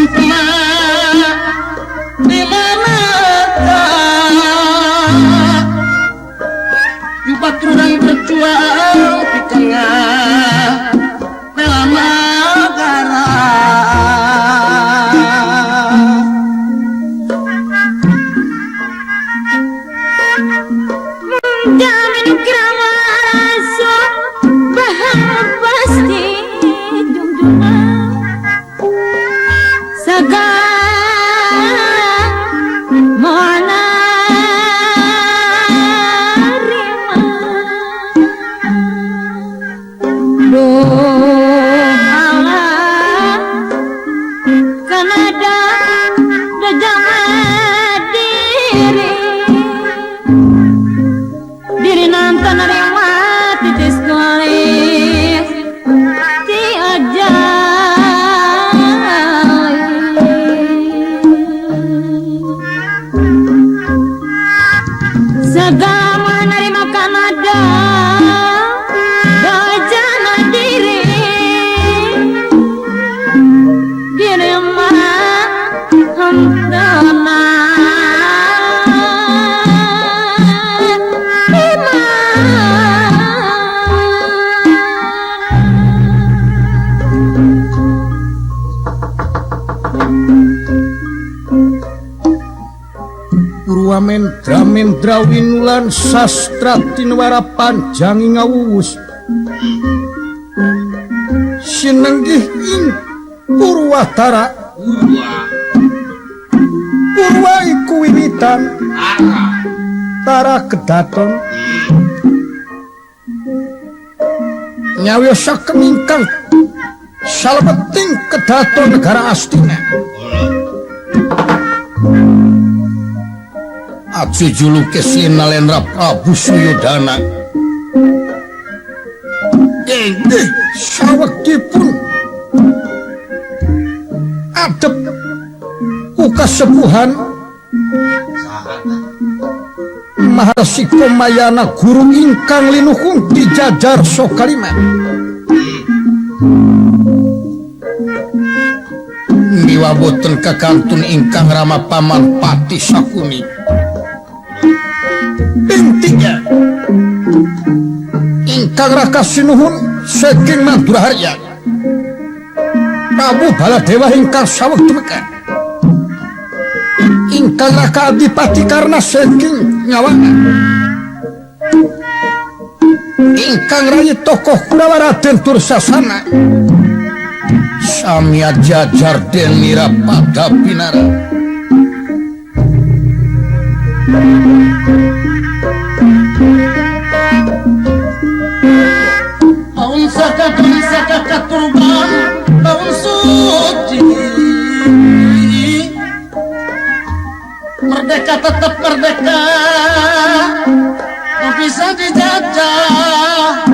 sempurna di manakah jubat orang berjuang di tengah bela negara menjamin keramaso bahan pasti junjungan mana rima Allah Kanada jangan diri nanti nerima titis tulis ti aja Sagama menerima Kanada Dajana diri mah hentana Mendra winulan sastra tinwara panjangi ngawus sinenggih ing Purwatara Purwa iku wiwitan Tara kedaton nyawiyosaken ingkang salebeting kedaton negara Astina Aji juluke Sinalendra Prabu Suyodana inggih sawegipun adep kasepuhan Maharsi Komayana guru ingkang linuhung di Jajar Sokaliman niwaboten kakantun ingkang rama paman Pati Sakuni intinya ingkang Raka Sinuhun saking Manduraharya Prabu Baladewa ingkang saweg tumeka ingkang Raka Adipati Karna saking Nyawangan ingkang rayi tokoh Kurawa Raden Dursasana samya jajar den nirapada pinara Tahun saka turban tahun suci merdeka tetap merdeka tak bisa dijajah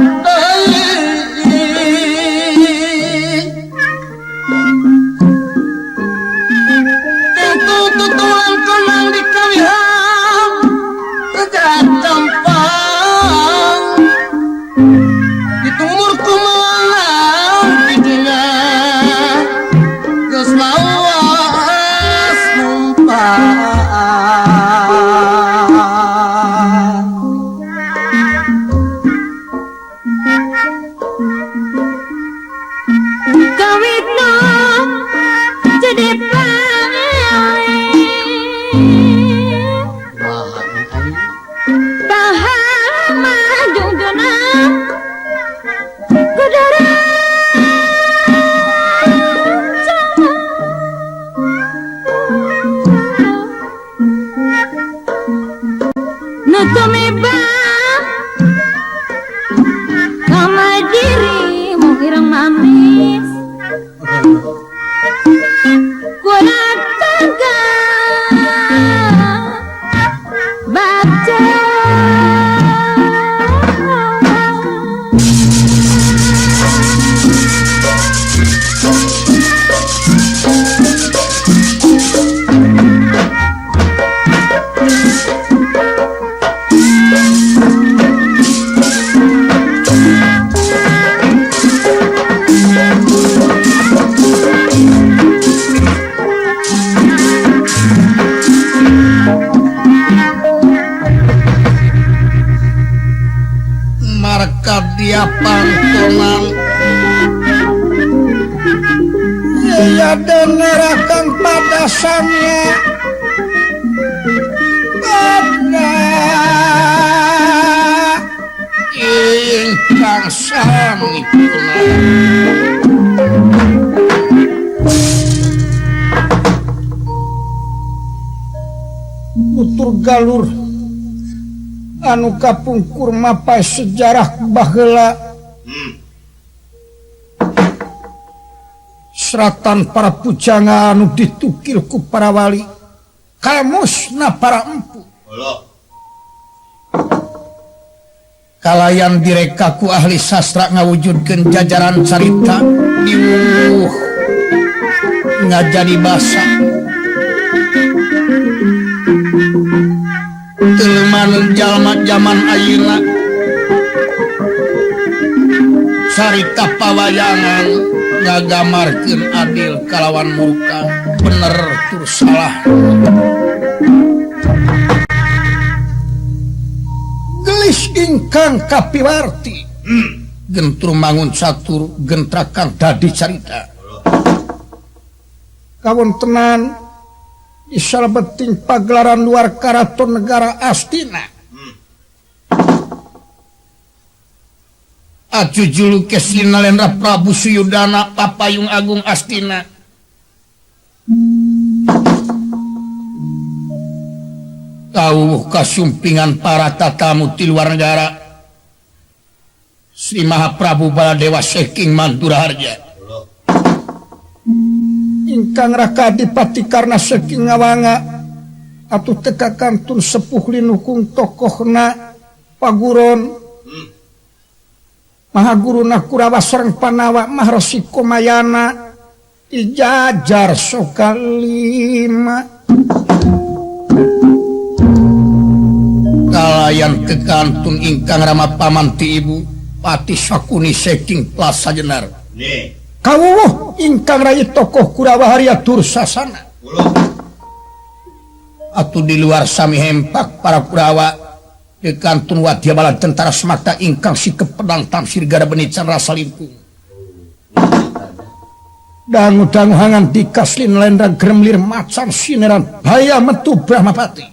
tentu tutulan konang di kawihan sejak gampang ditumur kumalang pikinya geus lawas numpang kawitna jadi pahama junjuna kudara kapantonan ya dengarkan pada samnya pada ingkang sami tutur galur anu kapungkur mapai sejarah baheula seratan para pujangga anu ditukil ku para wali kamusna para empu kalayan direka ku ahli sastra ngawujudkeun jajaran carita diwuh ngajadi basa Telemaneun jalma zaman ayeuna carita pawayangan ngagamarkeun adil kalawan murka bener tur salah gelis ingkang kapiwarti gentur mangun catur gentrakan dadi carita kawontenan isalebeting pagelaran luar karaton negara Astina ajujulu kesina Lendra Prabu Suyudana Papayung Agung Astina tauh kasumpingan para tatamu ti luar negara Sri Mahaprabu Baladewa Saking Manduraharja ingkang Raka Adipati karna saking ngawanga atuh teka kantun sepuh linukung tokohna paguron Mahaguruna Kurawa sareng Panawa Maharesi Komayana ijajar sokalima kalayan kekantun ingkang Rama Paman ti Ibu Pati Sakuni Saking Plasa Jenar kawuh ingkang rayi tokoh Kurawa Harya Dursasana atuh di luar sami hempak para Kurawa kekantun wadya bala tentara semata ingkang sikep pedang tamsir gada benican rasa limpung dangu-dangu hangan dikaslin lendra gremlir macan sineran baya metu Brahmapati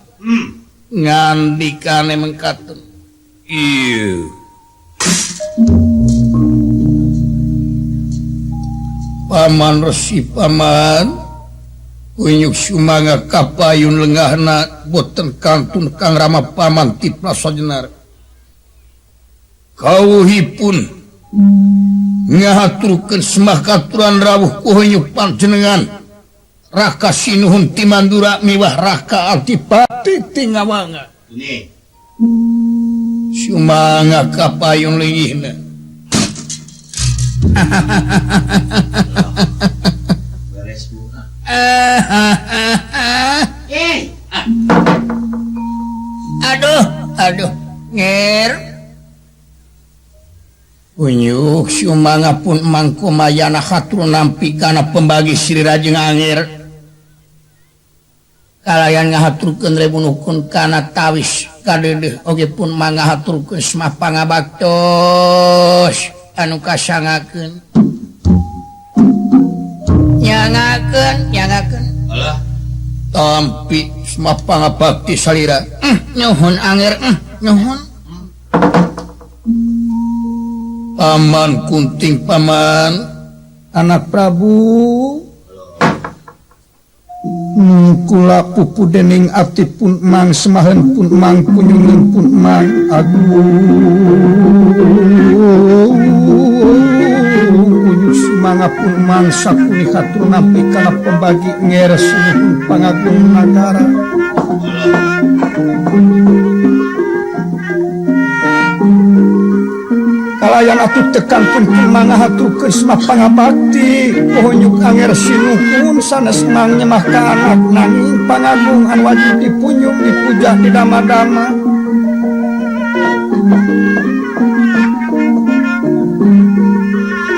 ngandikane mengkaten iya Paman Resi Paman unyuk sumanga kapayun lengahna boten kantun Kang Rama Paman ti Plasa Jenar kawuhipun ngahaturkeun semah katuran rawuh ku unyuk panjenengan Raka Sinuhun ti Mandura miwah Raka Adipati ti Ngawanga sumanga kapayun leungihna aduh nger unyuk sumanga pun mangko mayana hatur nampi kana pembagi Sri Rajeng Anger kalayan ngahaturkeun remunukun kana tawis kadeudeung oge pun mangahaturkeun semah pangabaktos anu kasangakeun nyangakeun alah tampi semua pangabakti salira nyuhun Anger nyuhun Paman Kunting Paman anak Prabu kula pupu dening ati pun mang semahen pun mang punyungan pun mang manga pun mang sakuni hatur nampi kana pembagi ngeres pangagung nagara kalayan atuh tekan pun manga haturkeun semah pangabakti pohonyuk Anger Sinuhun sanes mang nyemah ka anak nanging pangagung anu wajib dipunyung dipuja di dama-dama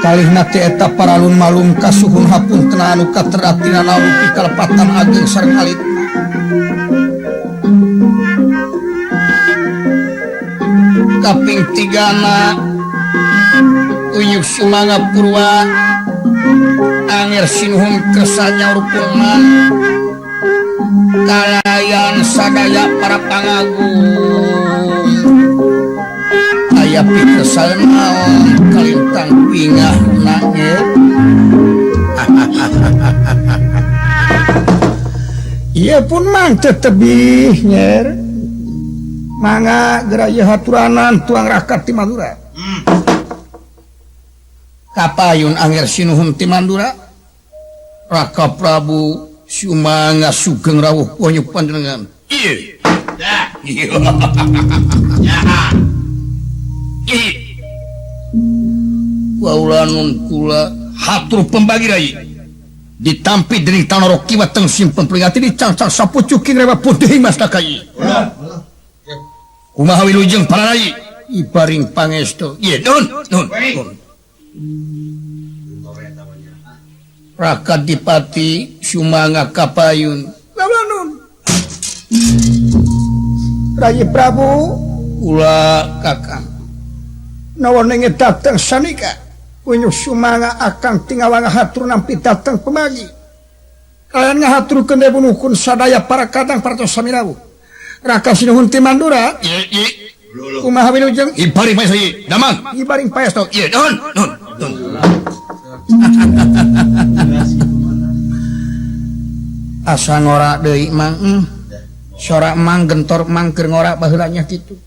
kalih nate eta paralun malung kasuhun hapun tena anu kateratina narupi kalepatan ageng sareng alit kaping 3 unyuk sumanga purwa anger sinuhun kersanya rukungan kalayan sadaya para pangagung aya pikersal naon kalintang pingah nangir iya pun mang tetebih nyer mangga geraya haturanan tuang rakat ti Madura kapayun anger sinuhun ti Mandura Raka Prabu sumanga sugeng rawuh ponyuk panjenengan waulanun kula hatur pembagi rai ditampi dening tanoro kiwat teng simpen peringati dicangcang sapucuking rewa putih mas takai kumaha wilujeng para rai ibaring pangestu ieu nun Raka Dipati sumanga kapayun lawanun Rai Prabu ulah kakang naon nge dateng sanika punyuk sumanga akang tingawanga hatur nampi dateng pemagi kalian ngahaturkeun deui bunuhkeun sadaya para kadang partos saminawu Raka sinuhun ti Mandura kumaha wilujeng ibaring paestu damang ibaring paestu ieu nun asa ngora deui mang sorak mang gentor mang keur ngora baheula nya kitu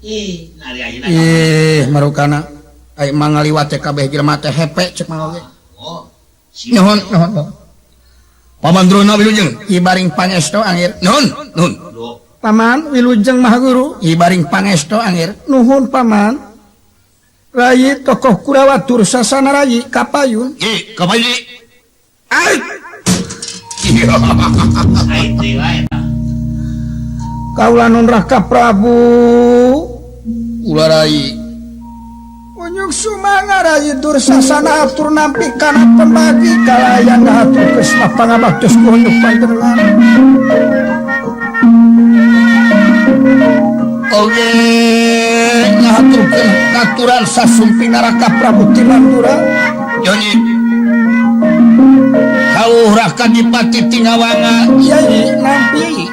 marukana ai mang ngaliwat teh kabeh jelema teh hepe cek mang oge nuhun pamandrona wilujeng ibaring pangestu angir nuhun paman wilujeng maha guru ibaring pangestu angir nuhun paman Rai tokoh Kurawa Dursasana Rai kapayun kapayun kaulanun Raka Prabu ulah rai unyuk sumanga Rai Dursasana atur nampi kana pembagi kalayan ngahatur kesma pangabaktos kunyuk panjenengan oge ngahaturkeun katuran sasumpina Raka Prabu ti Mandura nyonyi kawuh Raka Dipati Tingawanga yai nampi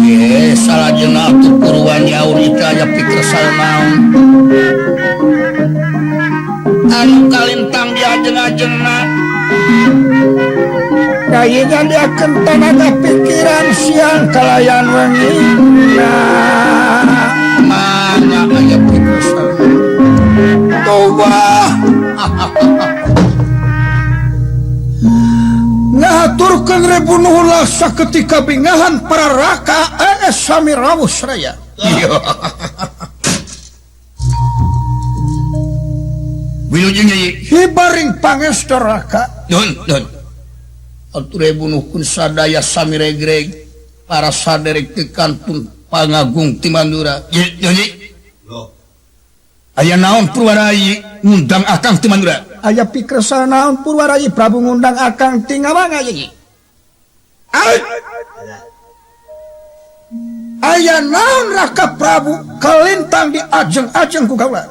ye salajengna atuh purwan yaurita aya pikersal naon anu kalintang di ajeng-ajengna Rai nyandiakeun tenaga pikiran siang kalayan wengi mana aya pikersal toba ngahaturkeun rebunuhullah saketika bingahan para Raka sami rawuh Sraya wilujeng nyai hibaring pangestu Raka nun atur rebunuhkeun sadaya sami regreg para saderek teu kantun pangagung ti Mandura nyai aya naon Purwarai ngundang akang ti Mandura aya pikersal naon Purwarai Prabu ngundang akang Tingawanga ye aya naon Raka Prabu kalintang di ajeng-ajeng ku kaula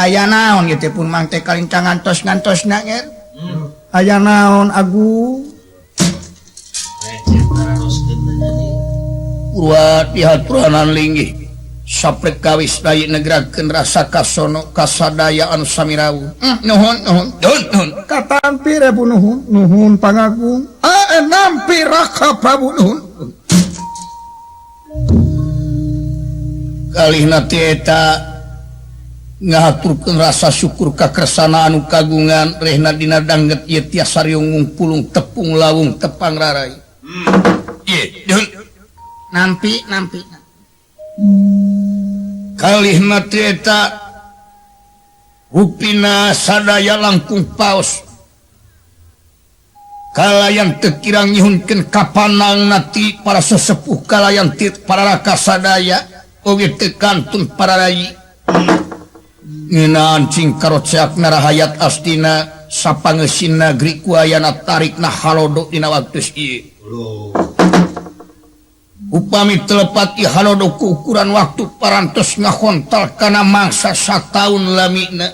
aya naon ieu teh pun mang teh kalintang ngantos-ngantosna nger aya naon Agung Purwa dihaturanan linggih saprek kawis dayi negrakeun rasa kasono kasadaya anu samirawu nuhun katampi rebu nuhun pangagung nampi Raka Prabu nuhun kalihna ti eta ngahaturkeun rasa syukur ka kersana anu kagungan rehna dina dangget ieu tiasa riung pulung tepung lawung tepang rarai nampi kalihna ti eta rupina sadaya langkung paos kalayan teu kirang nyihunkeun kapanangna ti para sesepuh kalayan ti para raka sadaya oge teu kantun para rai ngeunaan cing karoceakna rahayat astina sapangeusina negeri ku ayana tarikna halodo dina waktu ieu upami telepati halodoku ukuran waktu parantos ngahontal kana mangsa sataun lamina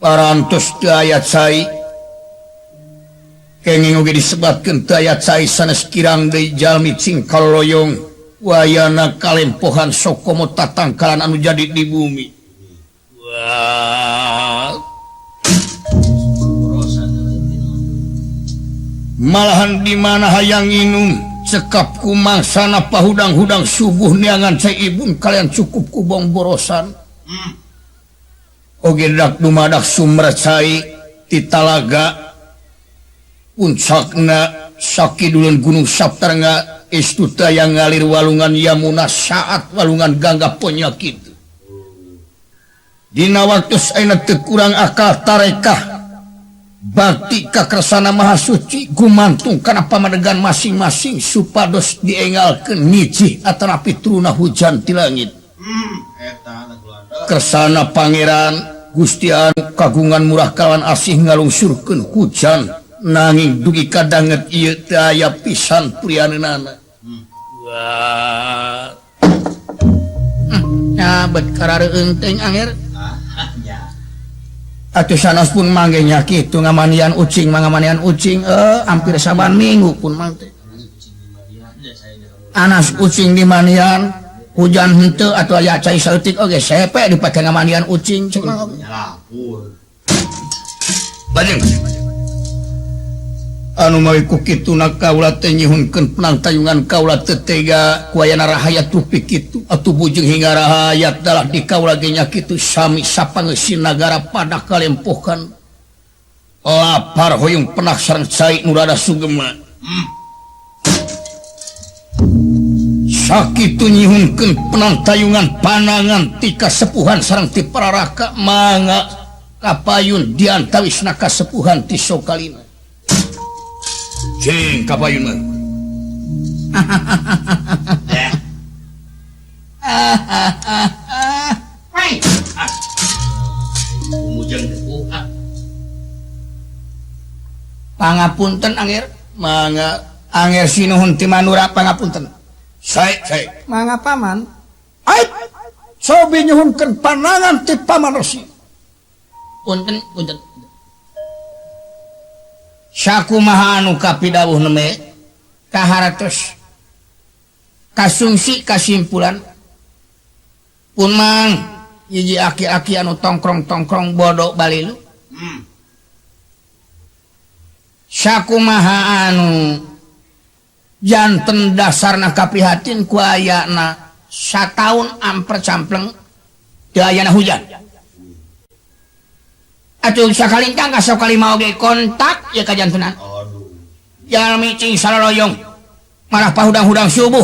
parantos teu aya cai kenging oge disebutkeun teu aya cai sanes kirang deui jalmi cing kaloloyong wayana kalempohan sokomo tatangkalan anu jadi di bumi. Wah. Malahan di mana hayang inum cekap ku mangsana pahudang-hudang subuh niangan cai ibun kalian cukup ku bong borosan. Oge dak dumadak sumber cai ti talaga puncakna sakidulun gunung Saptaranga istu tayang ngalir walungan Yamuna saat walungan gangga penyakit. Dina waktu ayeuna teu kurang akal tarekah bakti kakersana maha suci gumantung kana pamadegan masing-masing supados diengalkeun ngijih atanapi turuna hujan ti langit. Kersana pangeran Gusti anu kagungan murah kawan asih ngalungsurkeun hujan nanging dugi kadanget ieu teu aya pisan prianeunana. Wah. Nyabet karareueung teh anger. Atuh sanes pun mangge nya kitu ngamanian ucing mangamanian ucing hampir saban minggu pun mang teh. Anas ucing di manian hujan henteu atuh aya cai saeutik oge sepe dipake ngamanian ucing cek mah. Bajeng. Anu mawi ku kituna kaula teh nyihunkeun penang tayungan kaula teu tega ku ayana rahayat rupi kitu atuh bujeng hingga rahayat dalah di kaula ge nya kitu sami sapangeusieun nagara pada kalempohan lapar hoyong penah sareng cai nu rada sugema. Sakitu nyihunkeun penang tayungan panangan ti kasepuhan sareng ti pararaka mangga kapayun diantawisna kasepuhan ti sokalina. Cing kapayun mah. Pangapunten anger, mangga anger sinuhun ti manura pangapunten. Sae. Mangga paman. Ait. Sobi nyuhunkeun panangan ti paman Resi. Punten. Sakumaha anu kapidawuh neme kaharatos kasungsi kasimpulan pun mang hiji aki-aki anu tongkrong bodoh balilu sakumaha anu janten dasarna kaprihatin ku ayana sataun amper campleng teu ayana hujan. Atuh sakalintang ka sakali mau ge kontak ya kajantenan. Jalmi cing saloloyong malah pahudang-hudang subuh.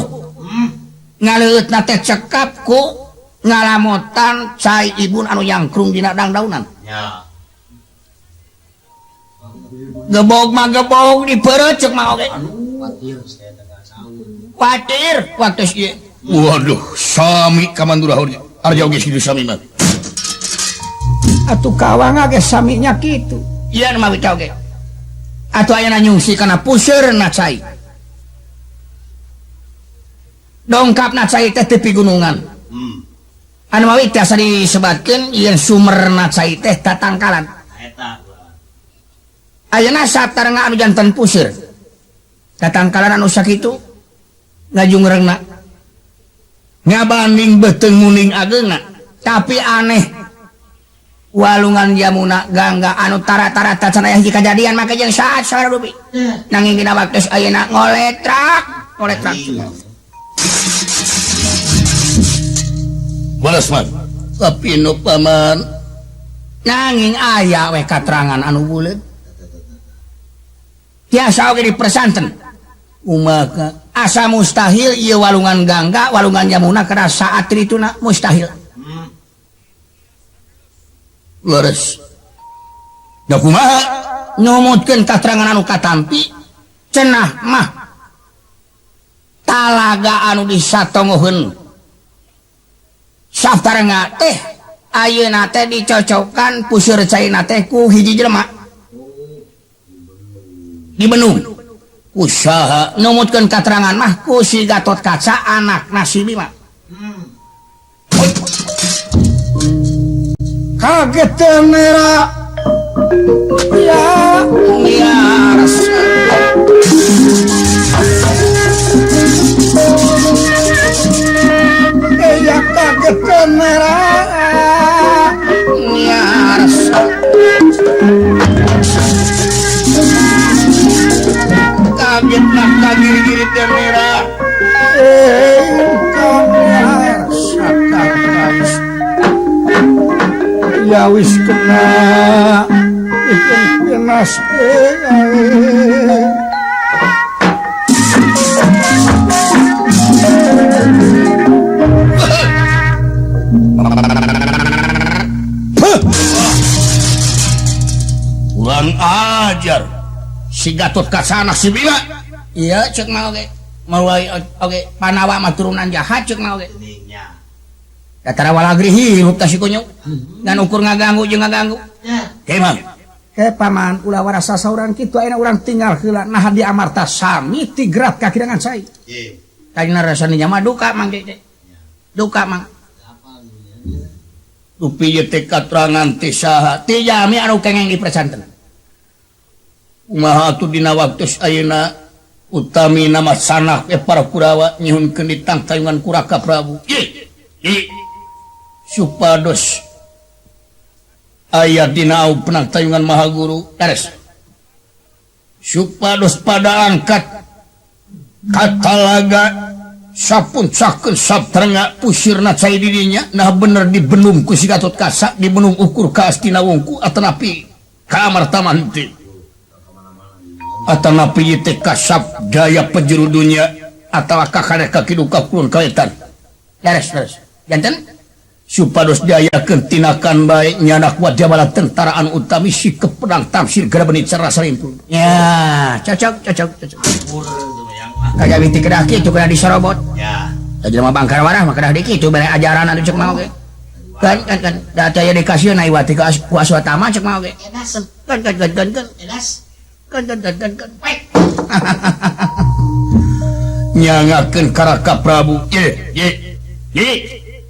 Ngaleutna teh cekap ku ngalamotan cai ibun anu yangkrung dina dangdaunan. Ya. Gebog mah gebog di peureut ceuk mah oge. Patir waktu ieu. Waduh, sami kamandura harja oge kitu sami mah. Atuh kawang ge saminya kitu. Ieu mah wita oge. Atuh aya nyungsi kana puseurna cai. Dongkapna cai teh tepi gunungan. Anu mah tiasa disebatkeun yen sumerna cai teh tatangkalan. Eta. Ayeuna satarengna anu janten puseur. Tatangkalan anu sakitu ngajungrengna. Ngabanding beuteung muning ageuna, tapi aneh. Walungan Yamuna gangga anu tara-tara can aya hiji kajadian make jeung saat sararupi. Nanging dina waktu ayeuna ngoletrak. Balas man. Tapi nu paman nanging aya we katerangan anu buleud. Tiasa oge dipersanten. Umaka asa mustahil ieu walungan gangga walungan Yamuna kana saat dituna mustahil. Leres. Da kumaha numutkeun katerangan anu katampi cenah mah talaga anu disatongoheun Saptaranga teh ayeuna teh dicocokkan puseur caina teh ku hiji jelema di Benung usaha numutkeun katerangan mah ku si Gatot Kaca anak si Bima. Kaget teh Nera. Ya, ya kaget teh Nera. Kaget nak kagiri-giri teh Mira. Ya wis kena ikan panas Kurang ajar si Gatot Kaca anak si Bima. Iya cek mah oge mulai oge Panawa mah turunan jahat cek mah oge. Datara walagri hirup tah si kunyuk ngan ukur ngaganggu jeung ngaganggu. Kemang ke paman ulah warasa saurang kitu ayeuna urang tinggal heula nah di amarta sami tigrat kakirangan sai. Tadina rasana nya mah duka mang teh. Duka mang. Rupi teh katerangan teh saha teh jami anu kengeng dipercanten. Kumaha atuh dina waktos ayeuna utami nama sanak para Kurawa nyihunkeun di tangtayungan ku Raka Prabu. Supados aya dina penang tayungan Mahaguru dares. Supados pada angkat katalaga sapuncakeun sabtrenga pusirna cai didinya nah bener dibenum ku si Gatot Kaca dibenum ukur ka Astina Wungku atanapi ka Amartaman teh atanapi teh kasap daya penjuru dunia atawa kakareka kiduka kulun kawetan dares janten supados dayakeun tinakan bae nyana kuat jabala tentara anu utami si pedang tamsir gara beuni cara sarimpul ya cocok kayak binti kedah kitu kena disorobot ya jelema bangkar warah mah kedah dikitu bare ajaran anu cek mah oge kan da teh dikasieun ai wati ka Aswatama cek mah oge kan nyangakeun ka Raka Prabu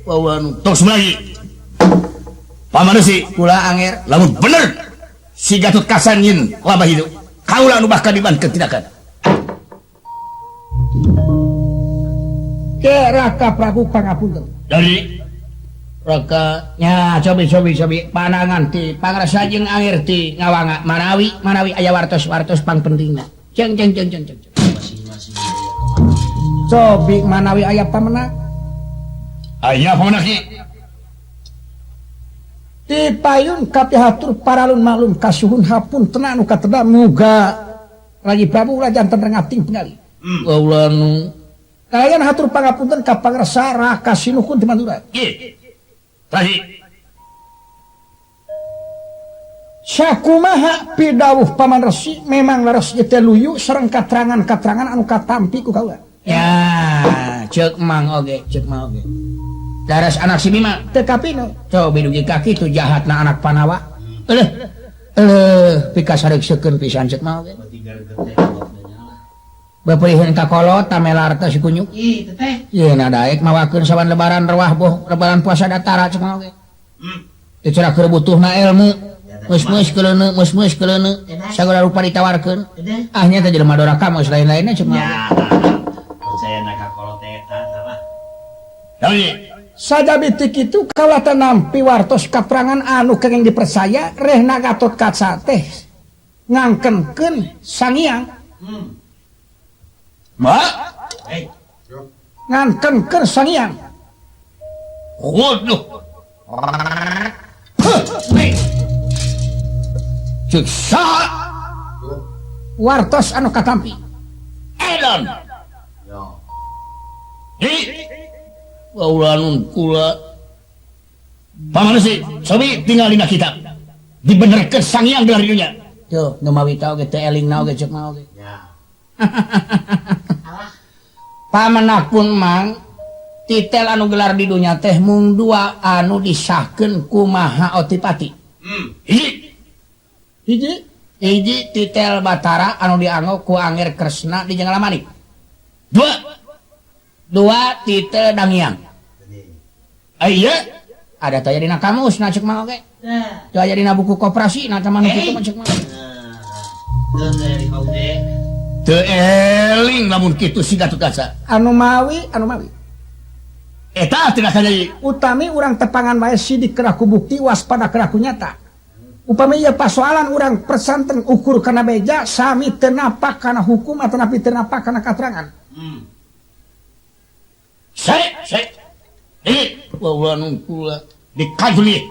wawan tos lagi paman si kula anger lamun bener si Gatot Kaca nyin labah hidup kaula anu bakal dibankeun tindakan ke Raka Prabu pangapunten dari Raka nya cobi panangan ti pangrasa jeung anger ti ngawanga manawi aya wartos pang pentingna ceng cobi manawi aya pamenang aya pamenang ti payun kapihatur paralun maklum kasuhun hapun tenan anu kateda muga Raji Prabu ulah janten rengating tingali kaula nu kalian hatur pangapunten ka pangrasa Raka Sinuhun ti Madura tadi sakumaha pidawuh paman resi memang laras teh luyu sareng katerangan anu katampi ku kaula ya cek mang oge daras anak si Bima teu kapino coba dugi kaki tu jahatna anak Panawa pikasareukseun pisan cek mang oge beupeulieun ka kolot tamelar teh si kunyuk ieu na daek mawakeun saban lebaran rewah boh lebaran puasa datara cek mang oge teu cenah keur butuhna ilmu meus-meus keleuneu sagala rupa ditawarkeun nya teh jelema doraka mah lain-lainna cek mang percayana ka kolot eta apa sajabi ti kitu kaula teh nampi wartos katerangan anu kenging dipercaya rehna Gatot Kaca teh ngangkenkeun Sangiang ngangkenkeun Sangiang waduh cek saha wartos anu katampi edan kaula nun kula paman si sobi tinggal dina kitab dibenerkeun Sangiang gelar dinya tuh nu mawita oge teh elingna oge cek mah oge pamanapun mang titel anu gelar di dunya teh mung dua anu disahkeun kumaha otipati hiji Hiji titel Batara anu dianggo ku Anger Kresna di Jenggala Manik. Dua titel Dangiang. Iya, ada tanya dina kamus na cek mah oge. Tanya dina buku koperasi na teman kitu mah cek mah. Teu eling lamun kitu si Gatotkaca. Anu mawi. Eta tina sadaya. Utami urang tepangan wae sidik keraku bukti waspada keraku nyata. Upami ieu pasoalan urang persanten ukur kana beja sami teu napak kana hukum atau napi teu napak kana katerangan. Saya. Wah nungkula dikajuli.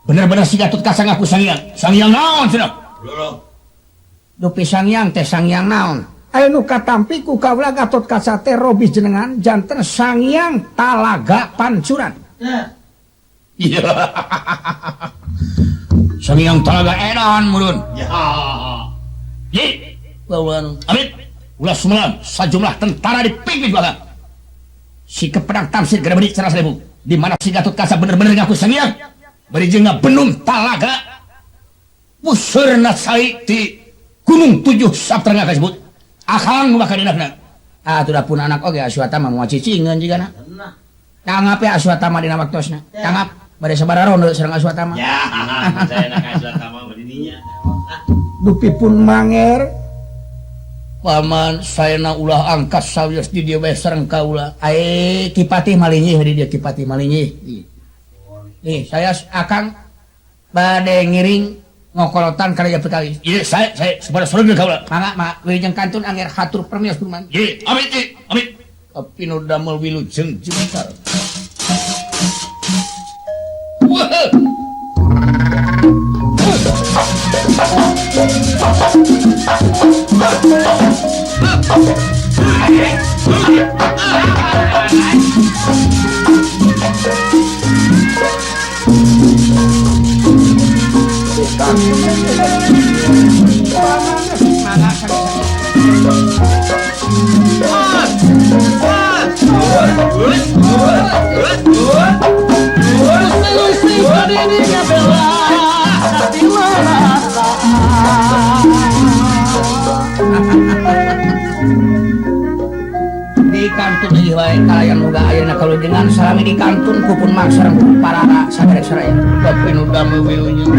Bener-bener si Gatotkaca ngaku sangyang. Sangyang naon cenah? Dupi sangyang teh sangyang naon? Aya nu katampi ku kaula Gatotkaca teh robih jenengan janten sangyang Talaga Pancuran. Iya. Sangyang Talaga edan mulun. Ya. Ye. Wah amit. Ulah semalam sajumlah tentara dipingpin baga. Si kepedang tamsir gara beri cara 1000. Di mana si Gatotkaca bener-bener ngaku sangyang. Bari jeung benum Talaga. Puseurna sai ti Gunung 7 Satranga kasebut. Akang nu bakal dinafna. Atuh pun anak oge Aswatama moal cicingeun jigana. Tangap ya Aswatama dina waktosna. Tangap bade sabaraha ronde sareng Aswatama. Ya, saya nak Aswatama berdirinya. Dupi pun manger Paman sayana ulah angkat sawios di dieu bae sareng kaula. Kipatih malinyih di dieu Kipatih malinyih. Nih, saya akang bade ngiring ngokolotan karya Betawi. Iya, saya sepada sorga kaula. Mangga, wilujeng kantun anger hatur permios kumaha. Iya, amit. Tapi nu damel wilujeng jebentar. Wah. Di kantun ieu wae kalayan boga ayeuna kalunjengan salami di kantun kupun mak sareng parara saderek saraya. Tapi nu damel wilujeng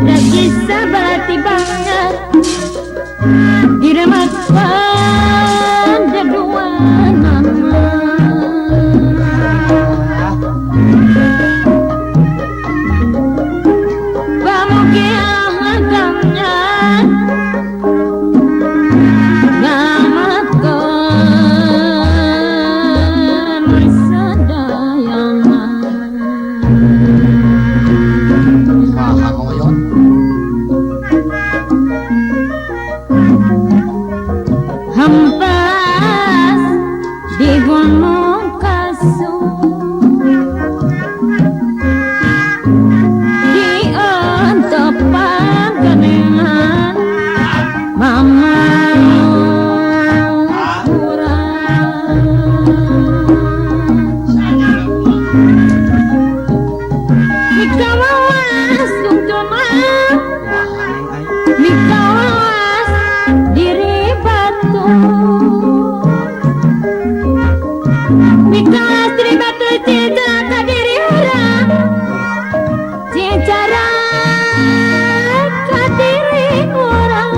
Lagi sabati banget dirematan kedua nama Pamukian hadamnya ngamatkan sadayangan hempas di gunung kasur di entepan kenengan mama Mikawas tungtuna Mikawas diri batu Mikawas diri batu cicara ka diri urang cicara ka diri urang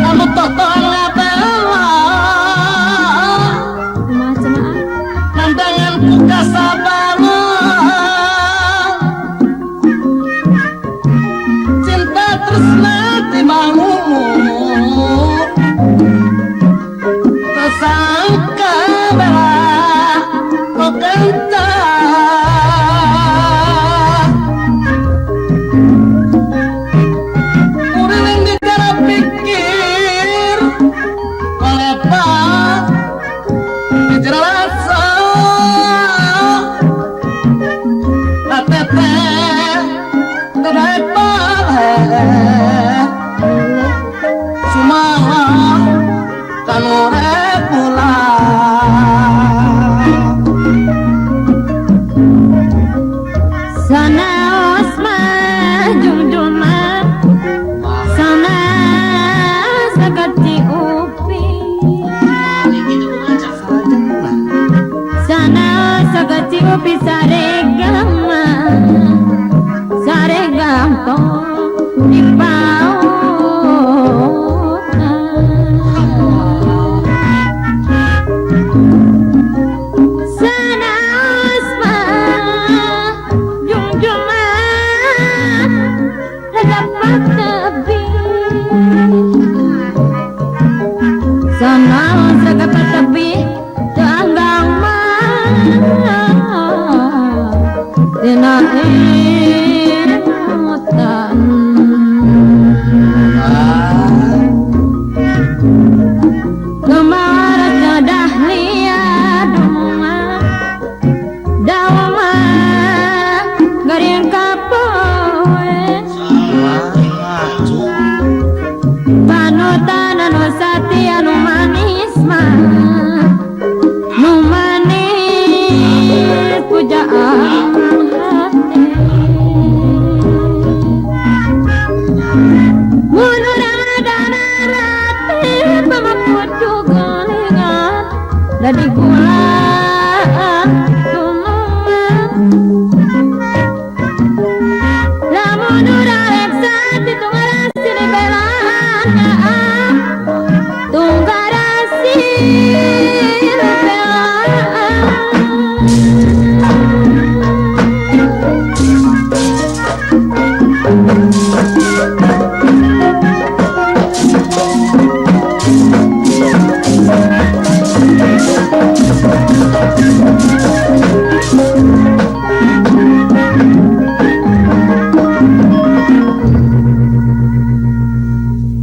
anu totoan ngabela macam nandangan ku kasabana cinta tresna timangumur tersangka bela rokan sagaciro pisaregama saregampo di sana asma jungjuma dapat tebi sana dapat tebi tanggang Dina emutan Kemarat na dahlia Dawama Garing kapoe Panutan anu sati anu manis Nu manis pujaan Dari gula tumuman Lamun urang reksa ditunggarasi belaan Tunggarasi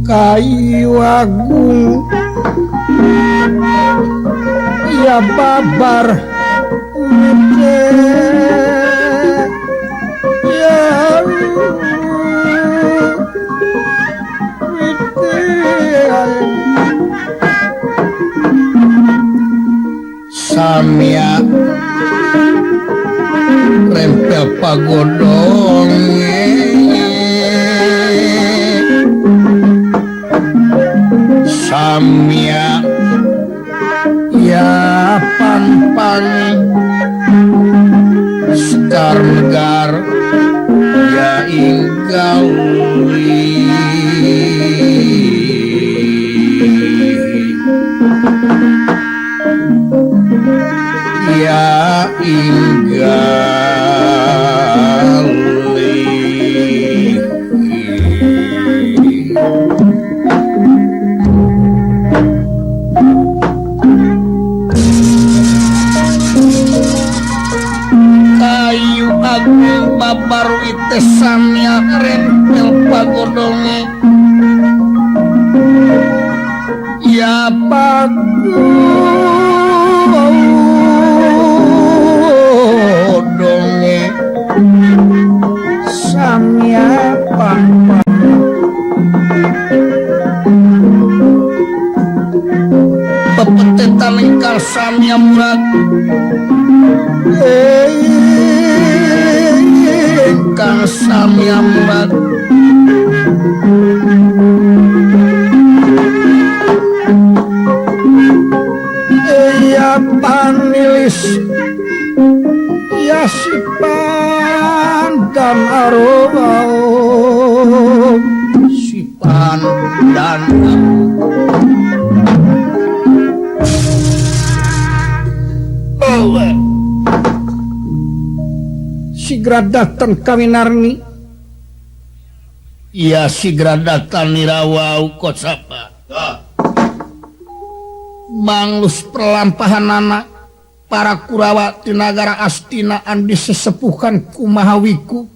Kayu agung ya babar wite ya wite samia rempel pagodong samia ya pan-pan sekar negar ya inggawi ya inggawi kayu agung babar witesannya rempel pagodonge ya pagodonge samya pampa pepetetan ingkar samya murad ingkang samya murad ya panilis ya sipan dan arwah sipan dan sigra datang kawinarni ya sigra datang nirawau kosapa manglus perlampahan anak para Kurawa di negara Astina andi sesepuhan kumahawiku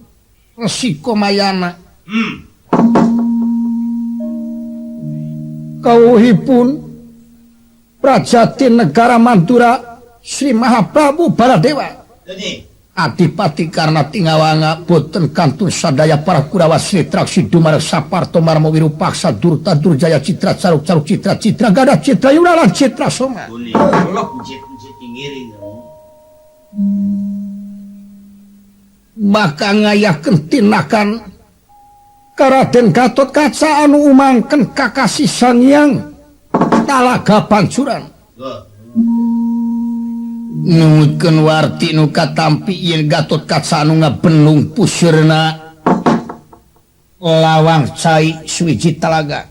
resiko mayana kauhipun Prajati negara Madura Sri Mahaprabu Baladewa Adipati karena tingawanga boten kantun sadaya para Kurawa Sri Traksi Dumarek Saparto Marmo Wirupaksa Durta Durjaya Citra Caruk Caruk Citra Citra Gada Citra Yura lan Citra Soma maka ngayakeun tinakan Karaden Gatot Kaca anu umangkeun kakasih Sang Hyang Talaga Pancuran nukeun warti nu katampi yen Gatot Kaca anu ngabenung pusirna lawang cai suwiji talaga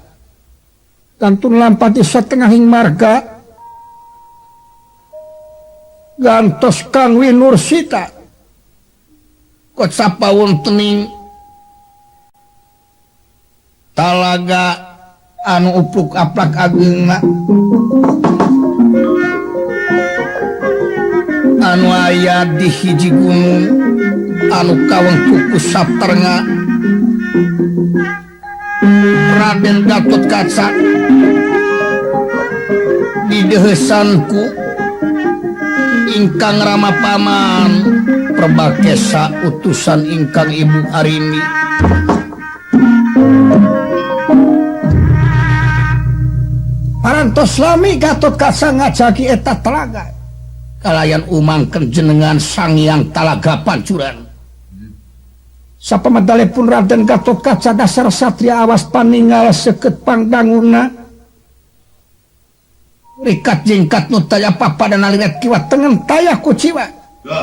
kantun lampati satengahing marga gantos Kang Winursita kocapa wontening talaga anu upluk aplak ageungna anu aya di hiji gunung anu kawengku ku Saterna Raden Gatot Kaca dideuheusanku ingkang Rama Paman Probakesa utusan ingkang Ibu Arimbi parantos lami Gatot Kaca ngajaki eta telaga kalayan umangkeun jenengan Sang Hyang Talaga Pancuran sapamadhalepun Raden Gatot Kaca dasar satria awas paningal seukeut pangdangunna rikat jingkat nu taya papadan aliret kiwa tengen taya kuciwa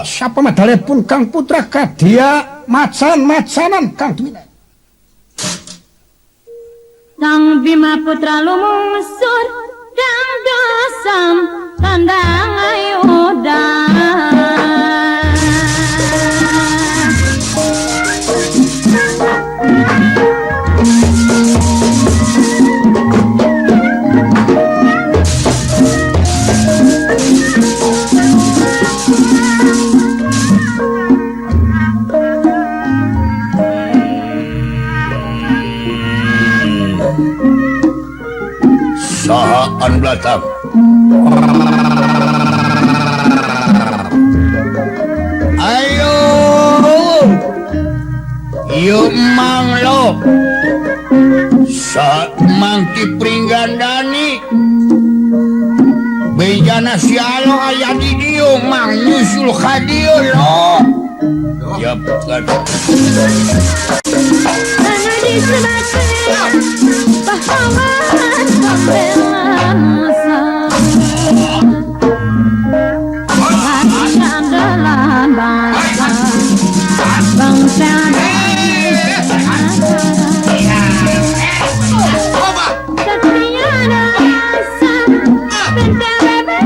sapamadhalepun Kang Putra kadia macan-macanan Kang Dwina Sang Bima Putra lumungsur dang dosam tandang ayuda saha anu blatang ayo yuk manglo sa mangki pringgandani bejana sialo aya di dieu mang nyusul ka dieu lo ya bukan anu disebutkeun pahlawan pembelaan hati andalan bangsa bangsa satria rasa benteng bebek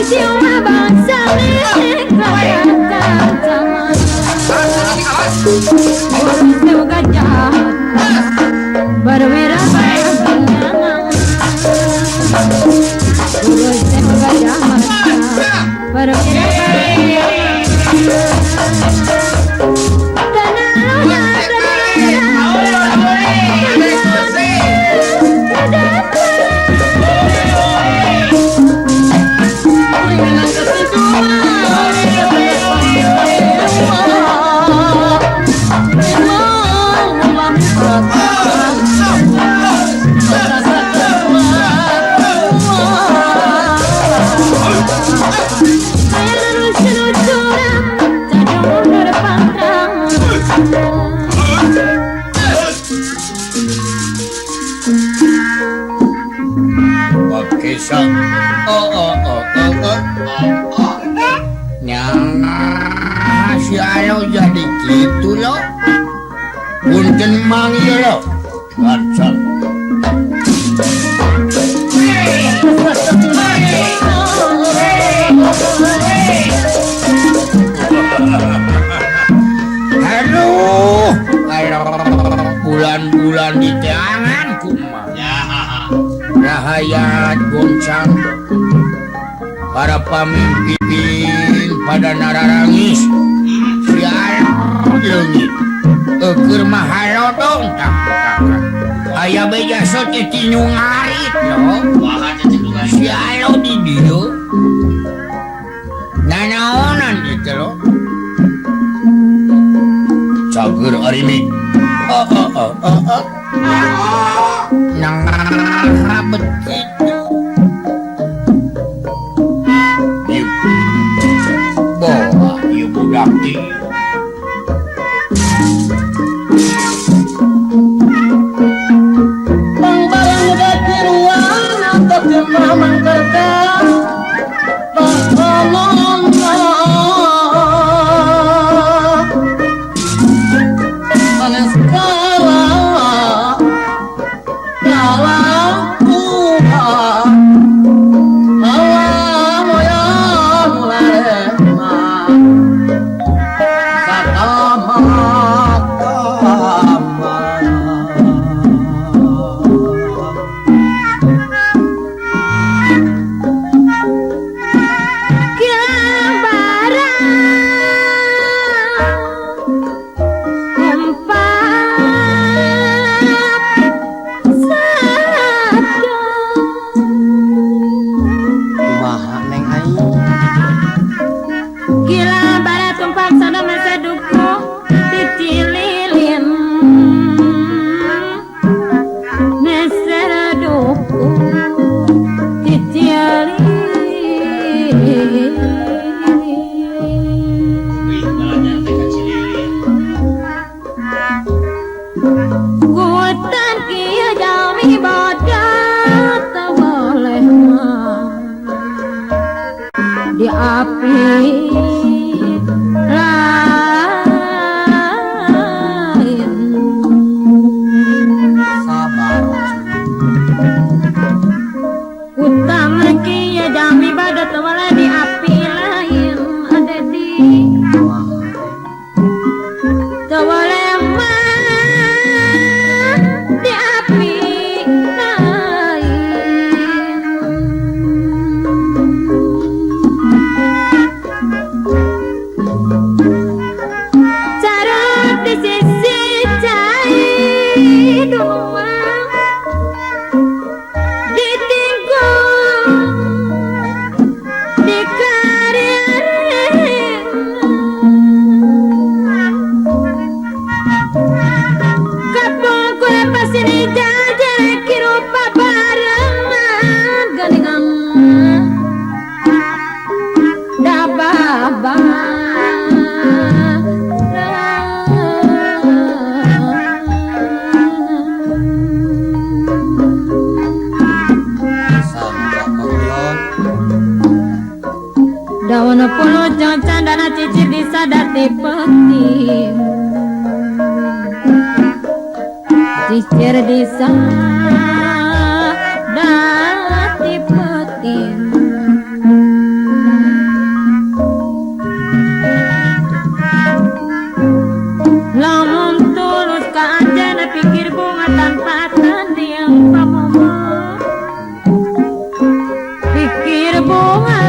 jiwa bangsa milik rakyat zaman Urus juga jahat berwira urus juga jahat berwira Kisah nyang si alo jadi gitu lo punten manggil lo kacang aduh bulan-bulan di tanganku mah rahayat goncang para pamimpin pada nararangis sial leungit keur mahalo dong tak aya beja sote tinyu ngarit lo sial di dieu nanaonan gitu lo cager arimi nang begitu bawa ibu dakti Bang barang udah tiru jelema mangkertas tolong manes kala di api lain sabar utama kia jami badat wala di api lain ada di tawale di api daun puluh jong candana cici bisa dati peti cicir disa dati peti lamun tulus ka anjana pikir bunga tanpa tandi yang pamomo pikir bunga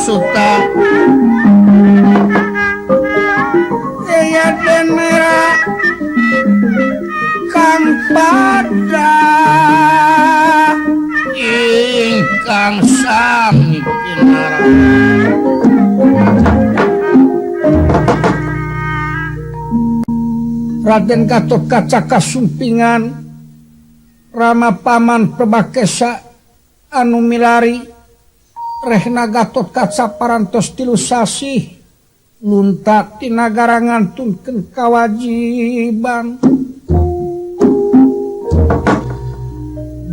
suta Iya den merah Kang pada ingkang sami kinara Raden Gatot Kaca kasumpingan Rama paman Probakesa anu milari Rehna Gatot Kaca parantos 3 sasi lunta ti nagara ngantunkeun kawajiban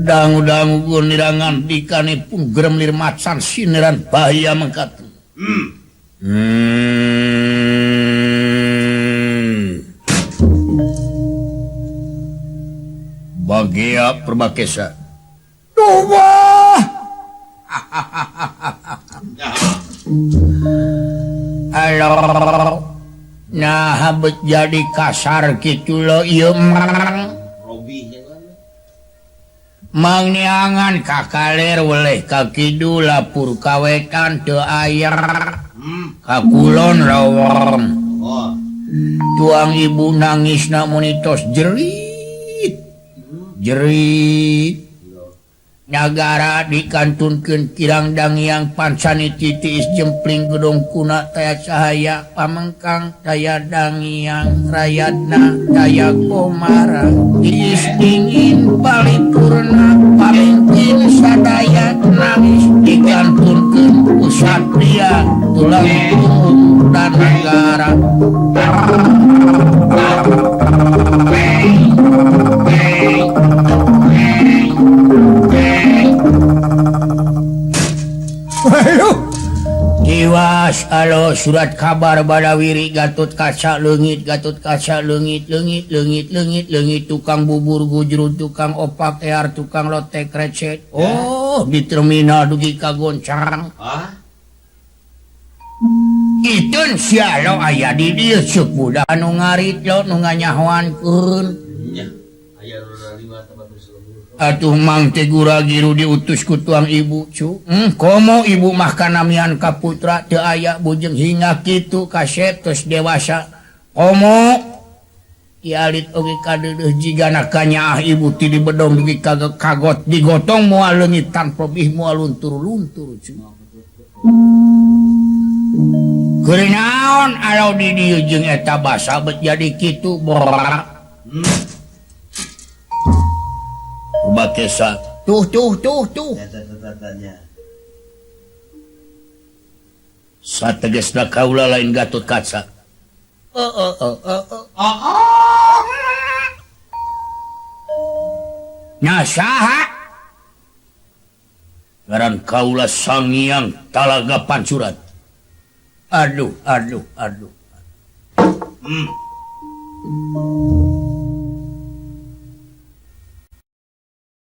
dangu-dangu gunirangan dikanipun gerem lir macan sineran bahaya mengkat Bagia Probakesa Duh halo nah habet jadi kasar gitu lo ieu mang niangan kakaler weleh ka kidul lapur kawetan teu aya ka kulon rawon tuang ibu nangis monitos jerit Nagara dikantunkeun kirang dangiang pansani titiis jempling gedong kuna taya cahaya pamengkang taya dangiang rayadna taya komara tiis dingin paripurna pamingkin sadaya nangis dikantunkeun kusatria tulang punggung dan negara Tiwas alo surat kabar Badawiri Gatot Kaca leungit Gatot Kaca leungit tukang bubur gujrut tukang opak ear tukang lotek recet di terminal dugi kagoncang Itun sialo aya di dieu ceuk budak anu ngarit lo nu nganyahoankeun atuh mang teh gura giru diutus ku tuang ibu cu komo ibu mah kanamian ka putra teu aya bujeng hingga kitu kasep tos dewasa komo ialit oge kadeudeuh jigana kanyaah ibu ti di bedong dugi kagot digotong moal leungit tanpa bih moal luntur-luntur cu Keuri naon alo di dieu jeung eta basa bet jadi kitu borak Probakesa tuh sategesna kaula lain Gatot Kaca nya saha ngaran kaula Sangiang Talaga Pancurat aduh